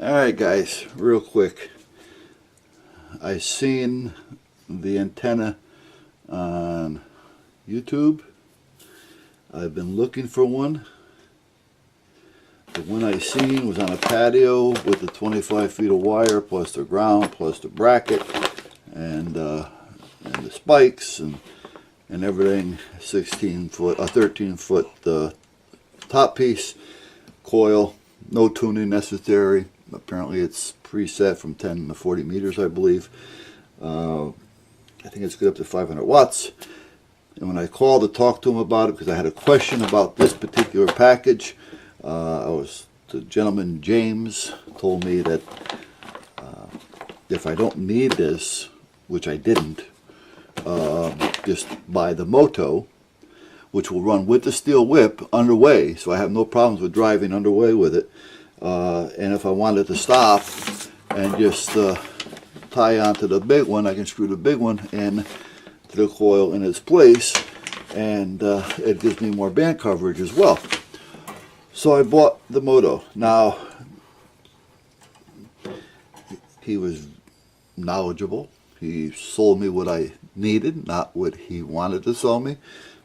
Alright guys, real quick. I seen the antenna on YouTube. I've been looking for one. The one I seen was on a patio with the 25 feet of wire plus the ground plus the bracket and the spikes and everything. 13 foot top piece, coil, no tuning necessary. Apparently it's preset from 10 to 40 meters, I believe. I think it's good up to 500 watts. And when I called to talk to him about it, because I had a question about this particular package, the gentleman James told me that if I don't need this, which I didn't, just buy the MOTO, which will run with the steel whip underway, so I have no problems with driving underway with it. And if I wanted to stop and just tie onto the big one, I can screw the big one in to the coil in its place, and it gives me more band coverage as well. So I bought the MOTO. Now, he was knowledgeable. He sold me what I needed, not what he wanted to sell me.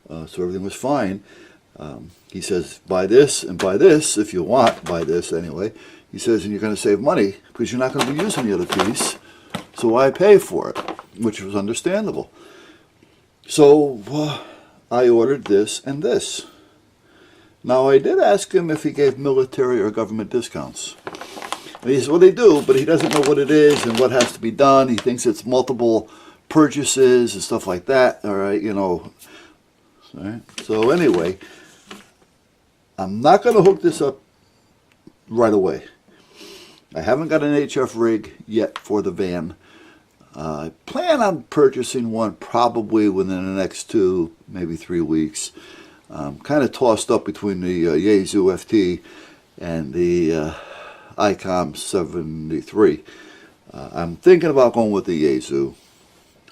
So everything was fine. He says, buy this and buy this if you want, buy this anyway. He says, and you're going to save money because you're not going to be using the other piece, so why pay for it? Which was understandable. So I ordered this and this. Now I did ask him if he gave military or government discounts. And he says, well, they do, but he doesn't know what it is and what has to be done. He thinks it's multiple purchases and stuff like that. All right, you know. All right. So anyway, I'm not going to hook this up right away. I haven't got an HF rig yet for the van. I plan on purchasing one probably within the next 2, maybe 3 weeks. I'm kind of tossed up between the Yaesu FT and the ICOM 73. I'm thinking about going with the Yaesu.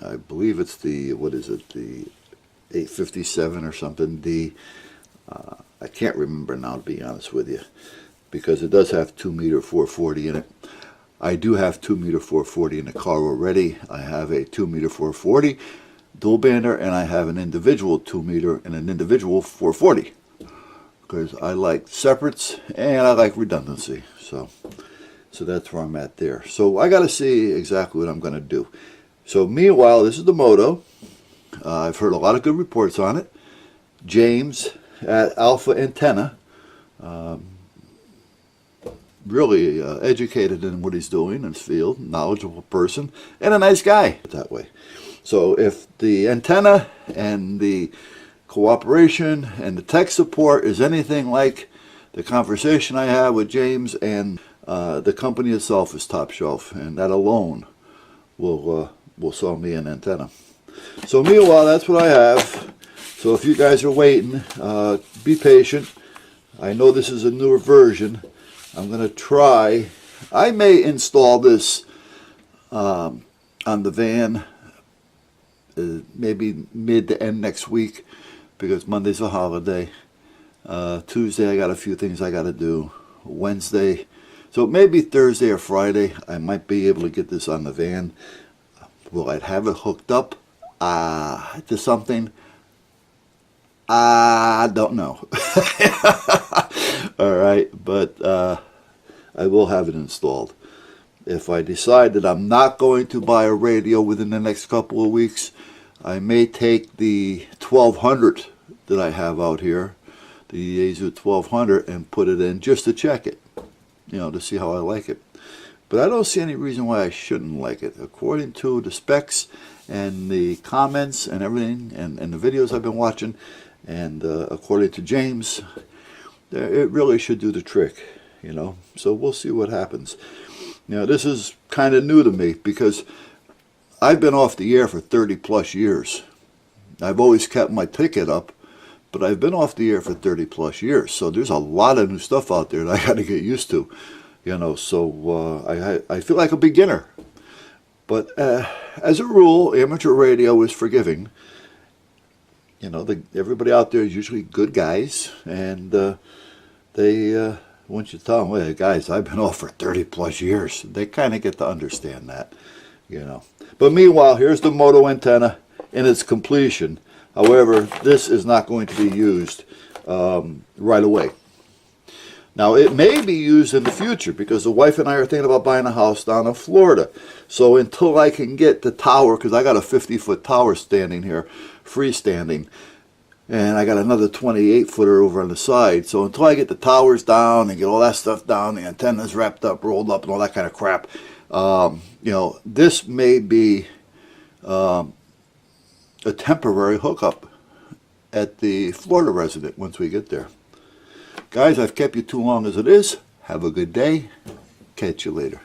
I believe it's the, what is it, the 857 or something. I can't remember now, to be honest with you, because it does have 2 meter 440 in it. I do have 2 meter 440 in the car already. I have a 2 meter 440 dual bander, and I have an individual 2 meter and an individual 440, because I like separates and I like redundancy. So that's where I'm at there. So I got to see exactly what I'm going to do. So meanwhile, this is the MOTO. I've heard a lot of good reports on it. James at Alpha Antenna, really educated in what he's doing in his field, knowledgeable person, and a nice guy that way. So if the antenna and the cooperation and the tech support is anything like the conversation I had with James, and the company itself is top shelf, and that alone will sell me an antenna. So meanwhile, that's what I have. So if you guys are waiting, be patient. I know this is a newer version. I'm going to try. I may install this on the van maybe mid to end next week, because Monday's a holiday. Tuesday I got a few things I got to do. Wednesday, so maybe Thursday or Friday I might be able to get this on the van. Will I have it hooked up to something? I don't know. All right, but I will have it installed. If I decide that I'm not going to buy a radio within the next couple of weeks, I may take the 1200 that I have out here, the Yaesu 1200, and put it in just to check it, you know, to see how I like it. But I don't see any reason why I shouldn't like it. According to the specs and the comments and everything, and the videos I've been watching, and according to James, it really should do the trick, you know. So we'll see what happens. Now, this is kind of new to me, because I've been off the air for 30 plus years. I've always kept my ticket up, but I've been off the air for 30 plus years. So there's a lot of new stuff out there that I got to get used to, you know. So I feel like a beginner. But as a rule, amateur radio is forgiving. You know, everybody out there is usually good guys, and they once you tell them, hey, guys, I've been off for 30 plus years, they kind of get to understand that, you know. But meanwhile, here's the MOTO antenna in its completion. However, this is not going to be used right away. Now, it may be used in the future because the wife and I are thinking about buying a house down in Florida. So until I can get the tower, because I got a 50-foot tower standing here, freestanding, and I got another 28-footer over on the side. So until I get the towers down and get all that stuff down, the antennas wrapped up, rolled up, and all that kind of crap, you know, this may be a temporary hookup at the Florida resident once we get there. Guys, I've kept you too long as it is. Have a good day. Catch you later.